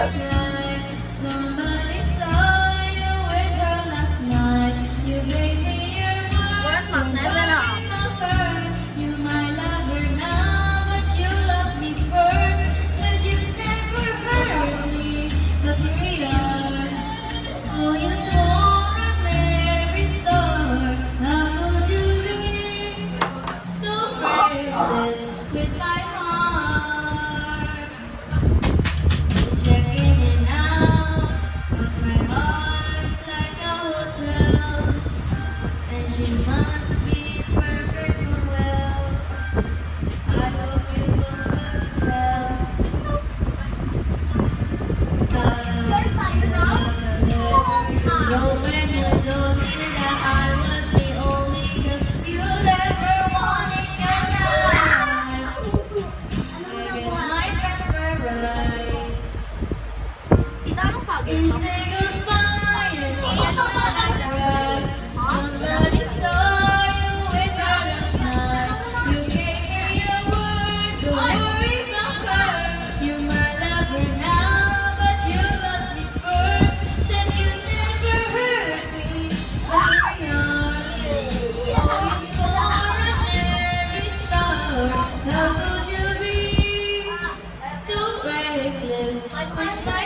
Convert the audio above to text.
cry. Somebody saw you with her last night. You gave me your word, don't worry about her. You might love her now, but you loved me first. Said you'd never hurt me, but here we are. Oh, you swore on every star. How could you be so reckless with my heart? Checking in out of my heart like a hotel, and she must be perfect or well. I hope you will work well. Know when you told me that I was the only girl you'd ever want in your life. I guess my friends were right. Instead of spying, somebody saw you with her last night. You gave me your word, don't worry about her. You might love her now, but you loved me first. Said you'd never hurt me, but here we are. Oh, you swore on every star. How could you be so reckless with my